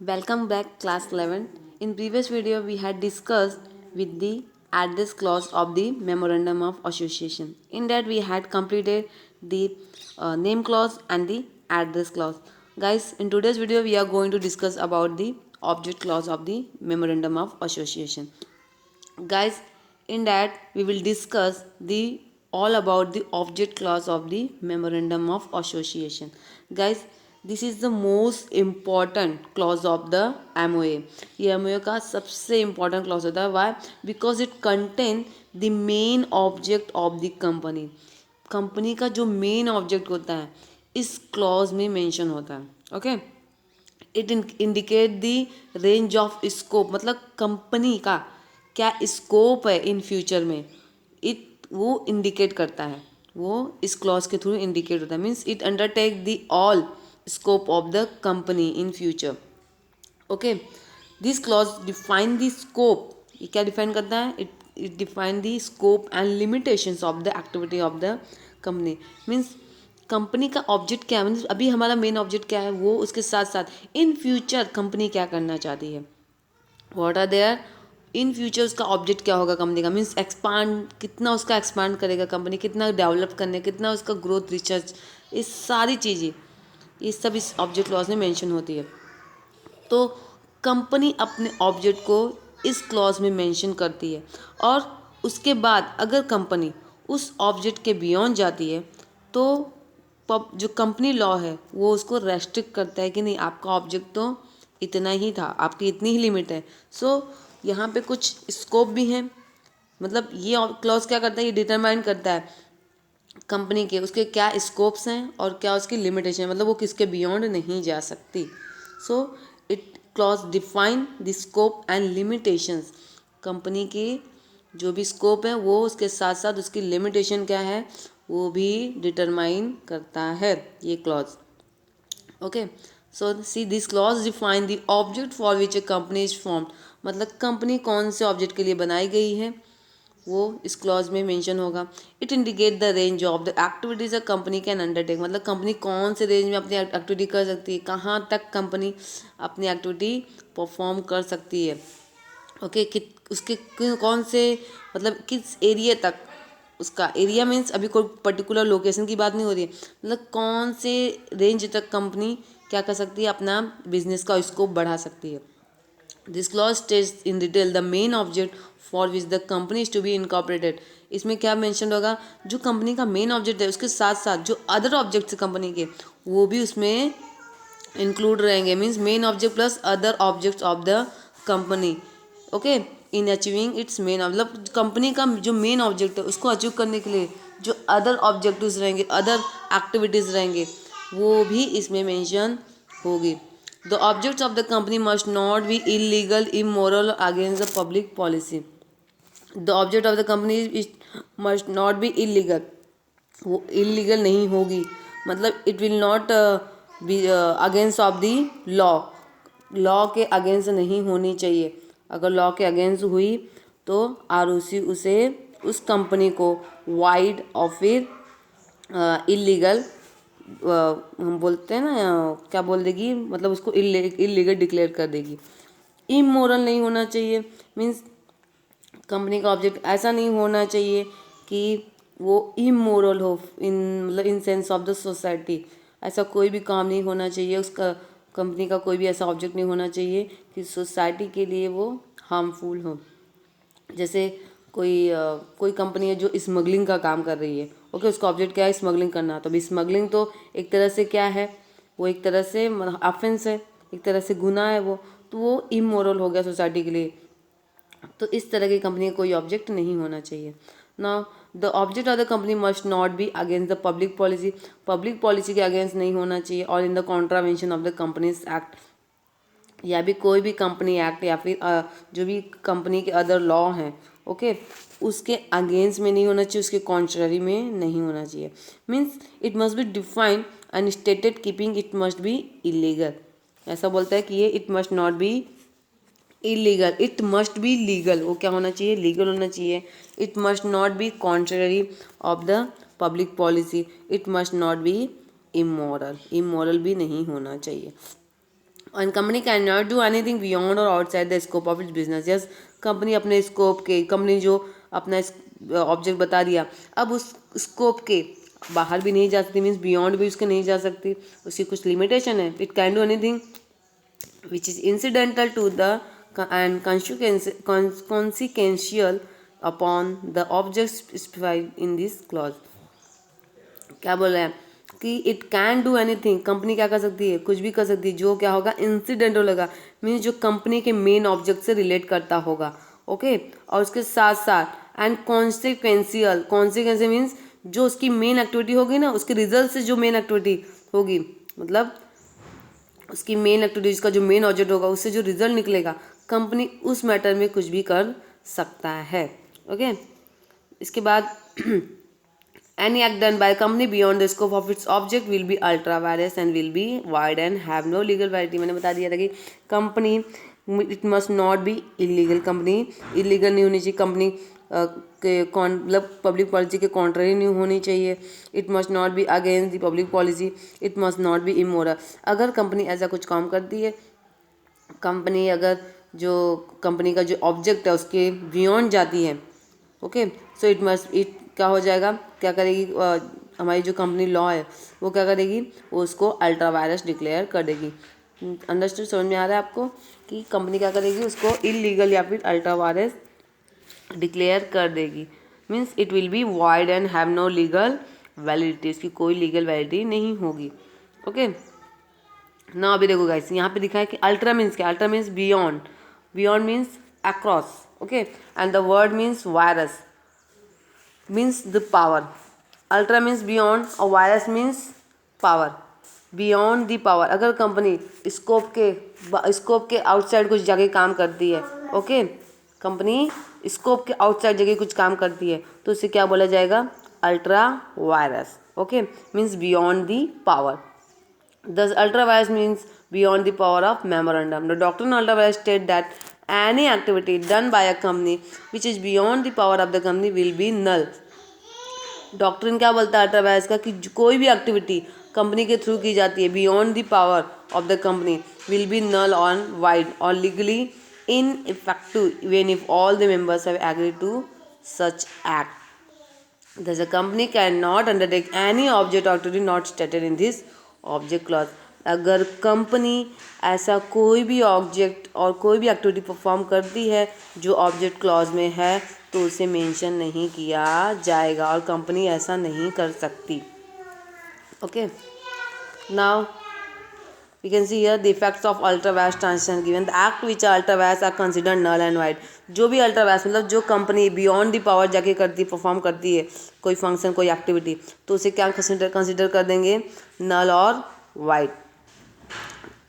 Welcome back class 11. In previous video we had discussed with the address clause of the memorandum of association. In that we had completed the name clause and the address clause. Guys, in today's video we are going to discuss about the object clause of the memorandum of association. Guys, in that we will discuss the all about the object clause of the memorandum of association. Guys, this is the most important clause of the MOA. ये MOA का सबसे important clause होता है. Why? Because it contain the main object of the company. Company का जो main object होता है इस क्लॉज में मेंशन होता है. Okay, it indicate the range of scope, मतलब कंपनी का क्या स्कोप है इन फ्यूचर में, इट वो इंडिकेट करता है. वो इस क्लॉज के थ्रू इंडिकेट होता है. Means it undertake the all scope of the company in future. Okay, this clause define the scope. ये क्या डिफाइन करता है? It define the scope and limitations of the activity of the company. Means company का object क्या है, means अभी हमारा main object क्या है, वो उसके साथ साथ इन फ्यूचर कंपनी क्या करना चाहती है, what are there in future, उसका ऑब्जेक्ट क्या होगा कंपनी का. मीन्स एक्सपांड, कितना उसका एक्सपांड करेगा कंपनी, कितना डेवलप करने, कितना उसका ग्रोथ रिसर्च, ये सारी चीज़ें ये सब इस ऑब्जेक्ट क्लॉज में मेंशन होती है. तो कंपनी अपने ऑब्जेक्ट को इस क्लॉज में मेंशन करती है और उसके बाद अगर कंपनी उस ऑब्जेक्ट के बियॉन्ड जाती है तो जो कंपनी लॉ है वो उसको रेस्ट्रिक्ट करता है कि नहीं, आपका ऑब्जेक्ट तो इतना ही था, आपकी इतनी ही लिमिट है. सो यहाँ पे कुछ स्कोप भी हैं. मतलब ये क्लॉज क्या करता है, ये डिटरमाइन करता है कंपनी के उसके क्या स्कोप्स हैं और क्या उसकी लिमिटेशन है, मतलब वो किसके बियॉन्ड नहीं जा सकती. So it clause define the scope and limitations. Company की जो भी स्कोप है वो उसके साथ साथ उसकी लिमिटेशन क्या है वो भी डिटरमाइन करता है ये clause. Okay, so see this clause define the object for which A company is formed. मतलब कंपनी कौन से ऑब्जेक्ट के लिए बनाई गई है वो इस क्लॉज में मेंशन होगा. It indicate the range of the activities a company can undertake. मतलब कंपनी कौन से रेंज में अपनी एक्टिविटी कर सकती है, कहाँ तक कंपनी अपनी एक्टिविटी परफॉर्म कर सकती है. ओके, उसके कौन से, मतलब किस एरिया तक, उसका एरिया मीन्स अभी कोई पर्टिकुलर लोकेशन की बात नहीं हो रही है, मतलब कौन से रेंज तक कंपनी क्या कर सकती है, अपना बिजनेस का स्कोप बढ़ा सकती है. This clause states in detail the main object for which the company is to be incorporated. इसमें क्या मेंशन होगा, जो कंपनी का मेन ऑब्जेक्ट है उसके साथ साथ जो अदर ऑब्जेक्ट्स है कंपनी के वो भी उसमें इंक्लूड रहेंगे. Means main object plus other objects of the company. Okay, in achieving it's main, मतलब कंपनी का जो मेन ऑब्जेक्ट है उसको अचीव करने के लिए जो अदर ऑब्जेक्टिव्स रहेंगे, अदर एक्टिविटीज़ रहेंगे, वो भी इसमें मेंशन होगी. The objects of the company must not be illegal, immoral, against the public policy. The object of the company must not be illegal, वो इलीगल नहीं होगी, मतलब it will not be against of the law. Law के against नहीं होनी चाहिए. अगर law के अगेंस्ट हुई तो आरओसी उसे उस कंपनी को वाइड और फिर इलीगल, हम बोलते हैं ना, क्या बोल देगी, मतलब उसको इलीगल डिक्लेयर कर देगी. इमोरल नहीं होना चाहिए, मीन्स कंपनी का ऑब्जेक्ट ऐसा नहीं होना चाहिए कि वो इमोरल हो, इन मतलब in sense of the society. ऐसा कोई भी काम नहीं होना चाहिए, उसका कंपनी का कोई भी ऐसा ऑब्जेक्ट नहीं होना चाहिए कि सोसाइटी के लिए वो हार्मफुल हो. जैसे कोई कंपनी है जो स्मगलिंग का काम कर रही है. ओके, उसका ऑब्जेक्ट क्या है, स्मगलिंग करना. तो अभी स्मगलिंग तो एक तरह से क्या है, वो एक तरह से ऑफेंस है, एक तरह से गुनाह है वो, तो वो इमोरल हो गया सोसाइटी के लिए. तो इस तरह की कंपनी का कोई ऑब्जेक्ट नहीं होना चाहिए. Now the object of the company must not be against the public policy. Public policy के अगेंस्ट नहीं होना चाहिए और in the contravention of the companies act, या भी कोई भी कंपनी एक्ट या फिर जो भी कंपनी के अदर लॉ हैं, ओके, उसके अगेंस्ट में नहीं होना चाहिए, उसके कॉन्ट्ररी में नहीं होना चाहिए. Means it must be defined and stated keeping it must be illegal. ऐसा बोलता है कि ये it must not be illegal, it must be legal. वो क्या होना चाहिए, लीगल होना चाहिए. It must not be contrary of the public policy. It must not be immoral, immoral भी नहीं होना चाहिए. And company can not do anything beyond और outside the scope of its business. Yes, company अपने scope के, company जो अपना object बता दिया, अब उस स्कोप के बाहर भी नहीं जा सकती, मीन्स बियॉन्ड भी उसके नहीं जा सकती, उसकी कुछ लिमिटेशन है। It can do anything which is incidental to the and consequential upon the objects specified in this clause। क्या बोल रहे हैं कि it can do anything, company क्या कर सकती है, कुछ भी कर सकती है, जो क्या होगा, इंसिडेंटल होगा, मीन्स जो कंपनी के मेन ऑब्जेक्ट से रिलेट करता होगा। ओके, और उसके साथ साथ एंड कॉन्सिक्वेंशियल, कॉन्सिक्वेंशियल मीन्स जो उसकी मेन एक्टिविटी होगी ना, उसके रिजल्ट से जो मेन एक्टिविटी होगी, मतलब उसकी मेन एक्टिविटीज का जो मेन ऑब्जेक्ट होगा, उससे जो रिजल्ट निकलेगा, कंपनी उस मैटर में कुछ भी कर सकता है। ओके, इसके बाद any act done by a company beyond the scope of its object will be ultra vires and will be void and have no legal validity। मैंने बता दिया था कि company, it must not be illegal, company illegal नहीं होनी चाहिए, company के मतलब पब्लिक पॉलिसी के कॉन्ट्ररी नहीं होनी चाहिए। It must not be against the public policy, it must not be immoral. अगर कंपनी ऐसा कुछ काम करती है, कंपनी अगर जो कंपनी का जो ऑब्जेक्ट है उसके बियॉन्ड जाती है, okay, so it must, it क्या हो जाएगा, क्या करेगी, हमारी जो कंपनी लॉ है वो क्या करेगी, वो उसको अल्ट्रा वायरस डिक्लेयर कर देगी। अंडरस्टूड, समझ में आ रहा है आपको कि कंपनी क्या करेगी, उसको इलीगल या फिर अल्ट्रा वायरस डिक्लेयर कर देगी। Means it will be void and have no legal validity, इसकी कोई लीगल वैलिडिटी नहीं होगी। ओके, ना अभी देखो गाइस, यहाँ पे दिखा है कि अल्ट्रा मीन्स क्या, ultra means beyond, beyond means across, okay, and the word means vires means the power। Ultra means beyond और vires means power, beyond the power. अगर कंपनी स्कोप के आउटसाइड कुछ जगह काम करती है, ओके, कंपनी स्कोप के आउटसाइड जगह कुछ काम करती है, तो उसे क्या बोला जाएगा, ultra vires. Okay, means beyond the power. Thus, ultra-vires means beyond the power of memorandum. The doctrine of ultra-vires state that any activity done by a company which is beyond the power of the company will be null। Doctrine क्या बोलता है ultra-wires का, कि कोई भी activity company के through की जाती है beyond the power of the company will be null on void और legally ineffective even if all the members have agreed to such act। Thus, a company cannot undertake any object or activity not stated in this object clause। अगर company ऐसा कोई भी object और कोई भी activity perform करती है जो ऑब्जेक्ट क्लॉज में है, तो उसे मेंशन नहीं किया जाएगा और कंपनी ऐसा नहीं कर सकती। Okay, now we can see here the effects of ultra vires transition given the act which ultra vires are considered null and void। जो भी अल्ट्रा वायर्स मतलब जो कंपनी बियॉन्ड द पावर जाके करती परफॉर्म करती है कोई फंक्शन कोई एक्टिविटी, तो उसे क्या कंसिडर कर देंगे, नल और void.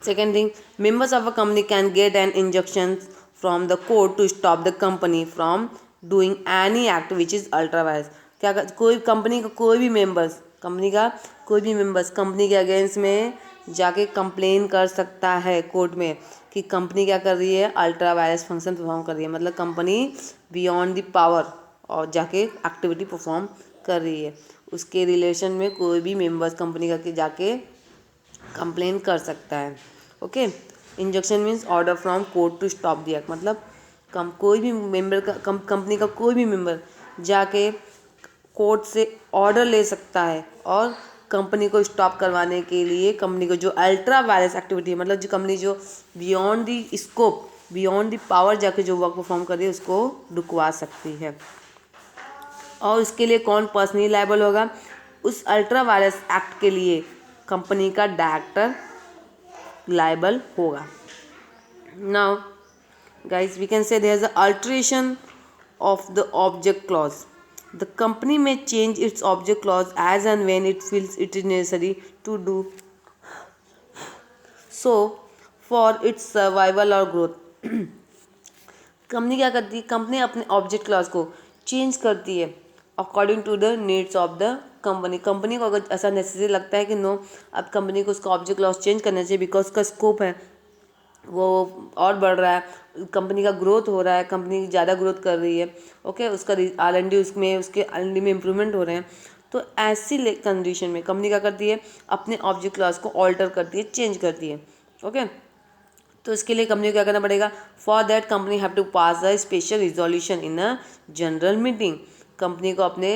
Second thing, members of a company can get an injunction from the court to stop the company from doing any act which is ultra vires. क्या कोई कंपनी का कोई भी मेंबर्स, कंपनी का कोई भी मेंबर्स कंपनी के against में जाके कंप्लेन कर सकता है कोर्ट में कि कंपनी क्या कर रही है, अल्ट्रा वायरस फंक्शन परफॉर्म कर रही है, मतलब कंपनी बियॉन्ड द पावर और जाके एक्टिविटी परफॉर्म कर रही है। उसके रिलेशन में कोई भी मेंबर्स कंपनी का जाके कंप्लेन कर सकता है। Okay, injunction means order from court to stop the act, मतलब कोई भी मेंबर का कंपनी का कोई भी मेंबर जाके कोर्ट से ऑर्डर ले सकता है और कंपनी को स्टॉप करवाने के लिए कंपनी को जो अल्ट्रा वायरस एक्टिविटी है, मतलब जो कंपनी जो beyond the scope beyond the power जाके जो वर्क परफॉर्म कर रही है उसको रुकवा सकती है। और उसके लिए कौन पर्सनली लायबल होगा, उस अल्ट्रा वायरस एक्ट के लिए कंपनी का डायरेक्टर लायबल होगा। Now guys, we can say there is an alteration of the object clause। The company may change its object clause as and when it feels it is necessary to do so for its survival or growth। Company क्या करती है, company अपने object clause को change करती है according to the needs of the company. Company को अगर ऐसा नेसेसरी लगता है कि नो, अब कंपनी को उसका ऑब्जेक्ट क्लॉज चेंज करना चाहिए बिकॉज उसका स्कोप है वो और बढ़ रहा है, कंपनी का ग्रोथ हो रहा है, कंपनी ज़्यादा ग्रोथ कर रही है, ओके, उसका R&D उसमें उसके R&D में इम्प्रूवमेंट हो रहे हैं, तो ऐसी कंडीशन में कंपनी क्या करती है, अपने ऑब्जेक्ट क्लॉज को ऑल्टर करती है, चेंज करती है। ओके, तो इसके लिए कंपनी को क्या करना पड़ेगा, for that company have to pass a special resolution in a general meeting. Company को अपने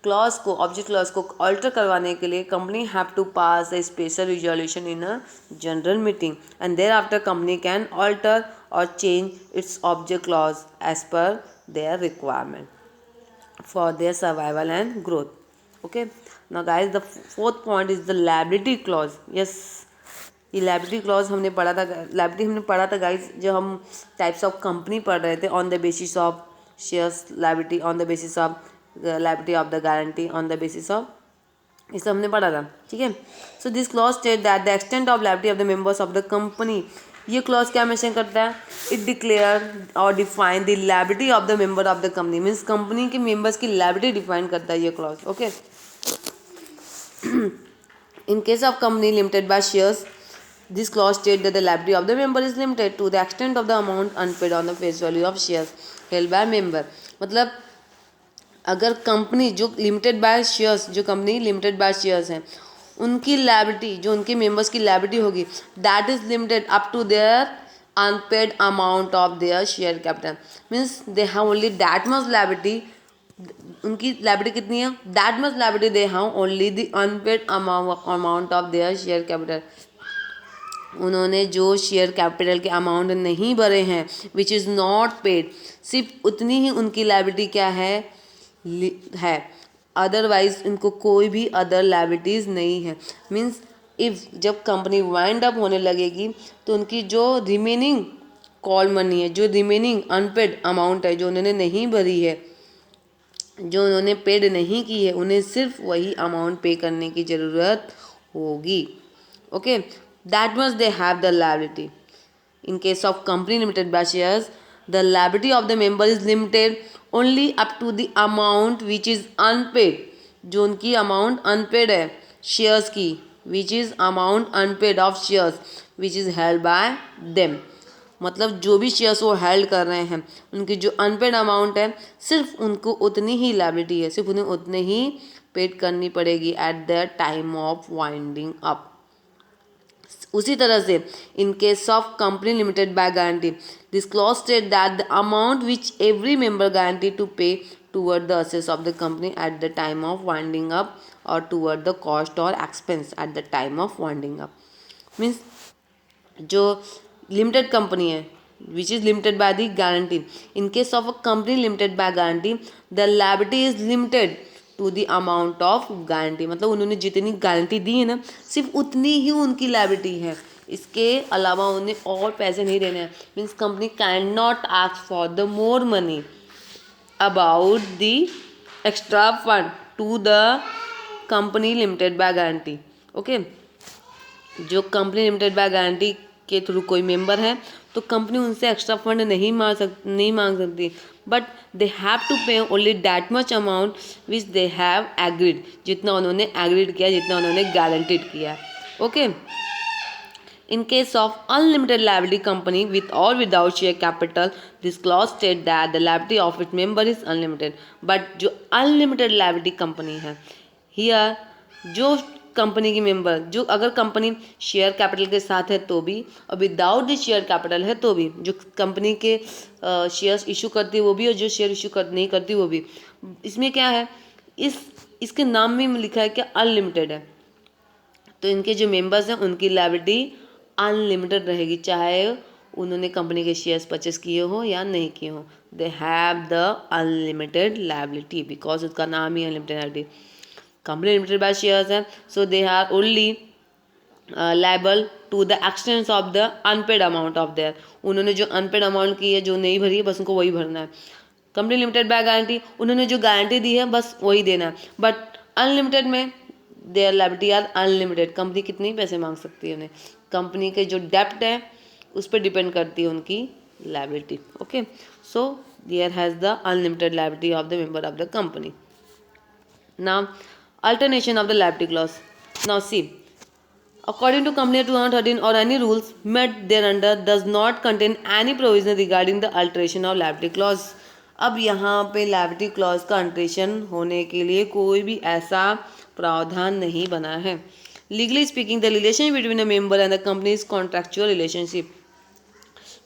क्लॉज को, ऑब्जेक्ट क्लॉज को ऑल्टर करवाने के लिए company have to pass a special resolution in a general meeting and thereafter company can alter और change its object clause as per their requirement for their survival and growth. Okay, now guys, the fourth point is the liability clause. Yes, ये liability clause हमने पढ़ा था, liability हमने पढ़ा था guys जब हम types of company पढ़ रहे थे, on the basis of shares liability, on the basis of liability of the guarantee, on the basis of, इसे हमने पढ़ा था, ठीक है। So this clause state that the extent of liability of the members of the company, ये clause क्या mention करता है, इट डिक्लेयर और define the liability of the member of the company, means company के मेंबर्स की liability define करता है ये clause. Okay, in case of company limited by shares, this clause state that the liability of the member is limited to the extent of the amount unpaid on the face value of shares held by member. मतलब अगर company जो limited by shares, जो company limited by shares हैं, उनकी liability, जो उनके members की liability होगी, that is limited up to their unpaid amount of their share capital, means they have only that much liability, उनकी लायबिलिटी कितनी है, that much liability they have only the unpaid amount of their share capital, उन्होंने जो share capital के amount नहीं भरे हैं, which is not paid, सिर्फ उतनी ही उनकी लायबिलिटी क्या है, अदरवाइज इनको कोई भी अदर लायबिलिटीज़ नहीं है। मीन्स इफ़ जब कंपनी वाइंड अप होने लगेगी तो उनकी जो रिमेनिंग कॉल मनी है, जो रिमेनिंग अनपेड अमाउंट है, जो उन्होंने नहीं भरी है, जो उन्होंने पेड नहीं की है, उन्हें सिर्फ वही अमाउंट पे करने की ज़रूरत होगी। Okay, that much they have the liability. In case of company limited by shares, the liability of the member is limited only up to the amount which is unpaid, जो उनकी अमाउंट अनपेड है shares की, which is amount unpaid of shares which is held by them, मतलब जो भी shares वो held कर रहे हैं, उनकी जो अनपेड अमाउंट है, सिर्फ उनको उतनी ही लायबिलिटी है, सिर्फ उन्हें उतने ही पेड करनी पड़ेगी at the time of winding up. उसी तरह से in case of company limited by guarantee, this clause state that the amount which every member guarantee to pay toward the assets of the company at the time of winding up और toward the cost और expense at the time of winding up, means जो limited company है which is limited by the guarantee, in case of a company limited by guarantee the liability is limited to the amount of guarantee, मतलब उन्होंने जितनी guarantee दी है ना, सिर्फ उतनी ही उनकी लायबिलिटी है, इसके अलावा उन्हें और पैसे नहीं देने हैं। Means company can not ask for the more money about the extra fund to the company limited by guarantee. Okay, जो कंपनी लिमिटेड बाय गारंटी के थ्रू कोई मेंबर है तो कंपनी उनसे एक्स्ट्रा फंड नहीं मांग सकती, but they have to pay only that much amount which they have agreed, जितना उन्होंने एग्रीड किया, जितना उन्होंने गारंटीड किया। Okay, in case of unlimited liability company with और without share capital, this clause state that the liability of it member is unlimited, but जो unlimited liability company है, here जो कंपनी की मेंबर, जो अगर कंपनी शेयर कैपिटल के साथ है तो भी, और विदाउट द शेयर कैपिटल है तो भी, जो कंपनी के शेयर्स इशू करती है वो भी, और जो शेयर इशू नहीं करती वो भी, इसमें क्या है, इसके नाम में लिखा है कि अनलिमिटेड है, तो इनके जो मेंबर्स हैं उनकी लायबिलिटी अनलिमिटेड रहेगी, चाहे उन्होंने कंपनी के शेयर्स परचेस किए हो या नहीं किए हो, they have the unlimited liability because उसका नाम ही unlimited liability. Company limited by shares है, so they are only liable to the extents of the unpaid amount of their, उन्होंने जो अनपेड अमाउंट की है, जो नहीं भरी है, बस उनको वही भरना है। कंपनी लिमिटेड बाय गारंटी, उन्होंने जो गारंटी दी है बस वही देना है, बट अनलिमिटेड में their liability are unlimited, company कितने पैसे मांग सकती है उन्हें, कंपनी के जो डेप्ट है उस पर डिपेंड करती है उनकी liability. Okay, so there has the unlimited liability of the member of the company. Now alternation of the liability clause. Now see, according to Company Act 2013 or any rules met thereunder does not contain any provision regarding the alteration of liability clause. अब यहाँ पे liability clause का alteration होने के लिए कोई भी ऐसा प्रावधान नहीं बना है। Legally speaking, the relationship between a member and the company is contractual relationship.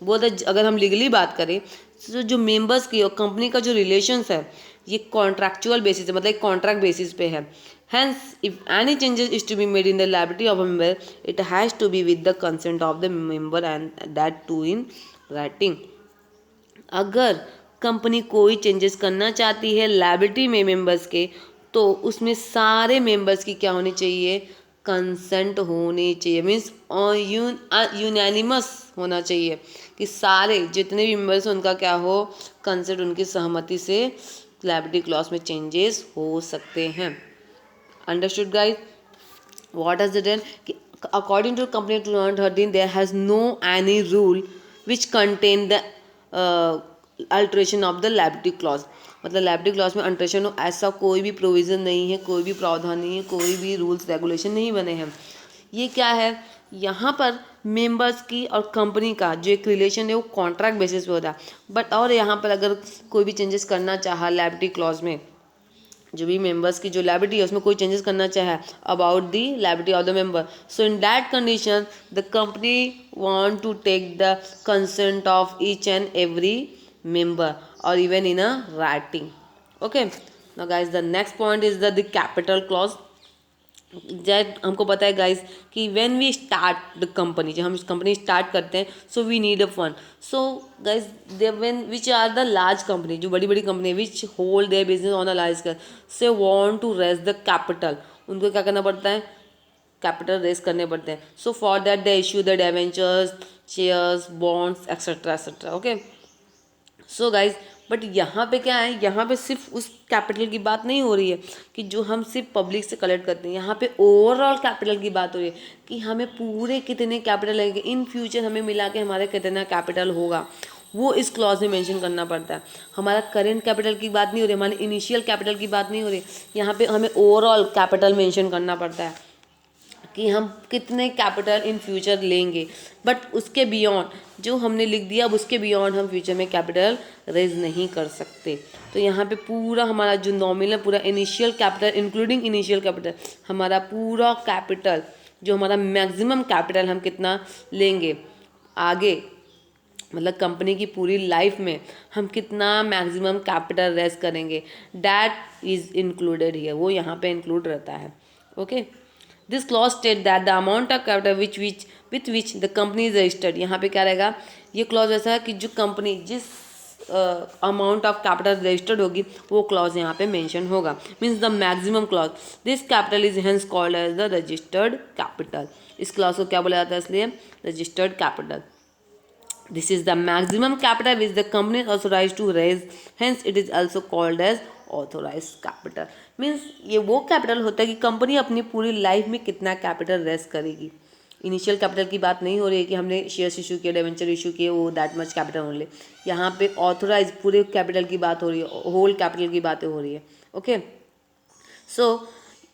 वो अगर हम लीगली बात करें तो जो मेंबर्स की और कंपनी का जो रिलेशंस है ये कॉन्ट्रैक्चुअल बेसिस है, मतलब एक कॉन्ट्रैक्ट बेसिस पे है। Hence, if any changes is to be made in the liability of a member, it has to be with the consent of the member and that too in writing. अगर company कोई changes करना चाहती है liability में members के, तो उसमें सारे मेंबर्स की क्या होनी चाहिए, कंसेंट होनी चाहिए। मीन्स यूनैनिमस होना चाहिए कि सारे जितने भी मेंबर्स हैं उनका क्या हो, कंसेंट, उनकी सहमति से लायबिलिटी क्लॉज में चेंजेस हो सकते हैं। Understood guys? what has it done कि according to company 213 there has no any rule which contain the alteration of the liability clause, मतलब liability clause में अल्ट्रेशन हो ऐसा कोई भी प्रोविज़न नहीं है, कोई भी प्रावधान नहीं है, कोई भी रूल्स रेगुलेशन नहीं बने हैं। ये क्या है, यहाँ पर मेंबर्स की और कंपनी का जो एक रिलेशन है वो कॉन्ट्रैक्ट बेसिस पे होता है। बट और यहाँ पर अगर कोई भी चेंजेस करना चाहा लायबिलिटी क्लॉज में, जो भी मेंबर्स की जो लायबिलिटी है उसमें कोई चेंजेस करना चाहे about the liability of the member, so in that condition the company want to take the consent of each and every member और even in a writing. Okay, now guys the next point is the capital clause. That हमको पता है guys कि when we start the company, जब हम company start करते हैं, so we need a fund. So guys they when which are the large company, जो बड़ी बड़ी कंपनी है which hold their business on a large scale, से want to raise the capital, उनको क्या करना पड़ता है, कैपिटल रेज करने पड़ते हैं। So for that they issue the debentures, shares, bonds etcetera etcetera. Okay, so guys but यहाँ पे क्या है, यहाँ पे सिर्फ उस कैपिटल की बात नहीं हो रही है कि जो हम सिर्फ पब्लिक से कलेक्ट करते हैं, यहाँ पे ओवरऑल कैपिटल की बात हो रही है कि हमें पूरे कितने कैपिटल लगेंगे, इन फ्यूचर हमें मिला के हमारे कितना कैपिटल होगा, वो इस क्लॉज में मेंशन करना पड़ता है। हमारा करेंट कैपिटल की बात नहीं हो रही, हमारे इनिशियल कैपिटल की बात नहीं हो रही, यहाँ पे हमें ओवरऑल कैपिटल मेंशन करना पड़ता है कि हम कितने कैपिटल इन फ्यूचर लेंगे। बट उसके बियॉन्ड जो हमने लिख दिया, अब उसके बियॉन्ड हम फ्यूचर में कैपिटल रेज नहीं कर सकते। तो यहाँ पे पूरा हमारा जो नॉमिनल पूरा initial capital including initial capital, हमारा पूरा कैपिटल जो हमारा मैक्सिमम कैपिटल हम कितना लेंगे आगे, मतलब कंपनी की पूरी लाइफ में हम कितना मैक्सिमम कैपिटल रेज करेंगे, दैट इज इंक्लूडेड हियर, वो यहाँ पे इंक्लूड रहता है। Okay, this clause state that the amount of capital with which the company is registered, यहाँ पे क्या रहेगा, ये क्लॉज ऐसा है कि जो कंपनी जिस अमाउंट ऑफ कैपिटल रजिस्टर्ड होगी वो क्लॉज यहाँ पे मेंशन होगा, means the maximum clause. This capital is hence called as the registered capital. इस क्लॉज को क्या बोला जाता है, इसलिए registered capital. This is the maximum capital which the company is authorized to raise. Hence, it is also called as authorized capital. Means ये वो capital होता है कि कंपनी अपनी पूरी लाइफ में कितना कैपिटल रेज करेगी। इनिशियल कैपिटल की बात नहीं हो रही है कि हमने शेयर्स इशू किए, डिबेंचर इशू किए, वो दैट मच कैपिटल ओनली। यहाँ पे ऑथोराइज पूरे कैपिटल की बात हो रही है, होल कैपिटल की बातें हो रही है। Okay, so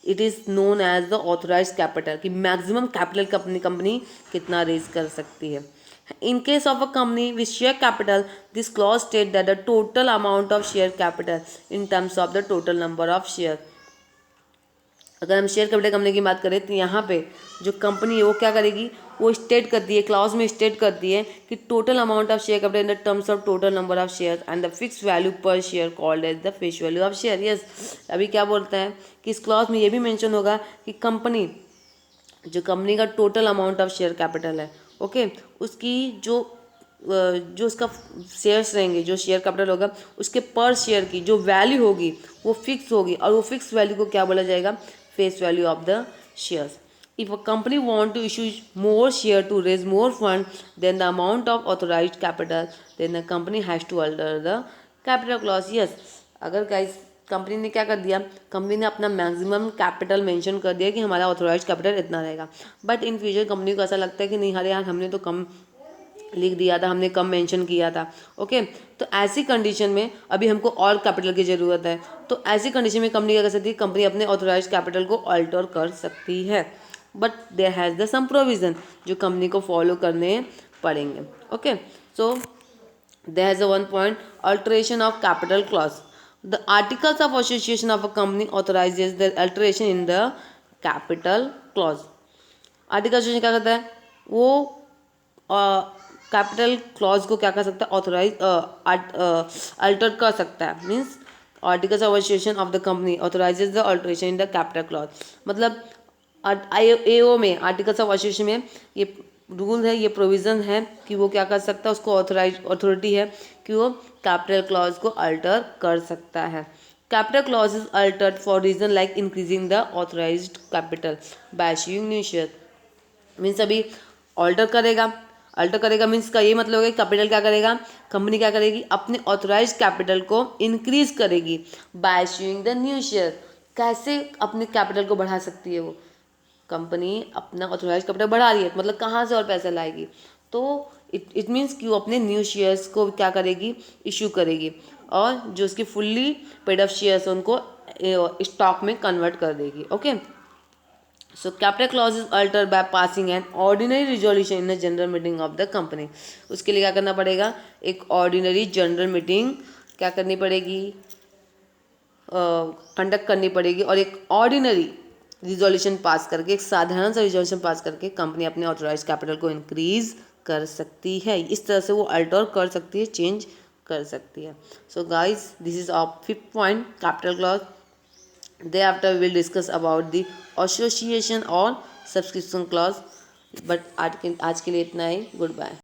it is known as the authorise capital कि मैक्सिमम कैपिटल कंपनी कितना रेज कर सकती है। In case of a company with share capital, this clause states that the total amount of share capital in terms of the total number of share. अगर हम share capital company की बात करें तो यहाँ पे जो कंपनी है वो क्या करेगी, वो स्टेट करती है, क्लॉज में स्टेट करती है कि total amount of share capital in the terms of total number of share and the fix value per share called as the face value of share. Yes, अभी क्या बोलता है कि इस क्लॉज में ये भी मेंशन होगा कि कंपनी जो कंपनी का total amount of share capital है, ओके, उसकी जो उसका शेयर्स रहेंगे, जो शेयर कैपिटल होगा उसके पर शेयर की जो वैल्यू होगी वो फिक्स होगी, और वो फिक्स वैल्यू को क्या बोला जाएगा, face value of the shares. If a company want to issue more share to raise more fund then the amount of authorised capital, then the company has to alter the capital clause. Yes, अगर guys company ने क्या कर दिया, company ने अपना maximum capital mention कर दिया कि हमारा ऑथोराइज्ड कैपिटल इतना रहेगा, बट इन फ्यूचर कंपनी को ऐसा लगता है कि नहीं, अरे यार हमने तो कम लिख दिया था, हमने कम मेंशन किया था। ओके, तो ऐसी कंडीशन में अभी हमको और कैपिटल की ज़रूरत है, तो ऐसी कंडीशन में कंपनी क्या कर सकती है, कंपनी अपने ऑथोराइज्ड कैपिटल को अल्टर कर सकती है, but there has the some provision जो कंपनी को फॉलो करने पड़ेंगे। Okay, so there has a one point, alteration of capital clause. The articles of association of a company authorizes the alteration in the capital clause. Article association क्या करता है, वो capital clause को क्या कर सकता है, ऑथोराइज अल्टर कर सकता है। Means articles of association of the company authorises the alteration in the capital clause. मतलब AO में, आर्टिकल्स ऑफ एसोसिएशन में ये रूल है, ये प्रोविज़न है कि वो क्या कर सकता है, उसको अथॉरिटी है कि वो कैपिटल क्लॉज को अल्टर कर सकता है। Capital clause is altered for reason like increasing the authorised capital by issuing new share. Means अभी ऑल्टर करेगा, अल्टर करेगा मीन्स का ये मतलब है कैपिटल क्या करेगा, कंपनी क्या करेगी, अपने ऑथराइज्ड कैपिटल को इंक्रीज करेगी bye issuing the new share. कैसे अपने कैपिटल को बढ़ा सकती है वो कंपनी, अपना ऑथराइज कैपिटल बढ़ा रही है, मतलब कहाँ से और पैसा लाएगी, तो इट मीन्स कि वो अपने न्यू शेयर्स को क्या करेगी, इशू करेगी, और जो उसकी फुल्ली पेड अप शेयर्स हैं उनको स्टॉक में कन्वर्ट कर देगी। Okay, so capital clause is alter by passing an ordinary resolution in the general meeting of the company. उसके लिए क्या करना पड़ेगा, एक ऑर्डिनरी जनरल मीटिंग क्या करनी पड़ेगी, कंडक्ट करनी पड़ेगी, और एक ऑर्डिनरी रिजोल्यूशन पास करके, एक साधारण सा रिजोल्यूशन पास करके कंपनी अपने ऑथराइज कैपिटल को इंक्रीज कर सकती है। इस तरह से वो अल्टर कर सकती है, चेंज कर सकती है। So guys, this is of 5th point, capital clause. Thereafter we will discuss about the association or subscription clause, but आज के लिए इतना ही। Good bye.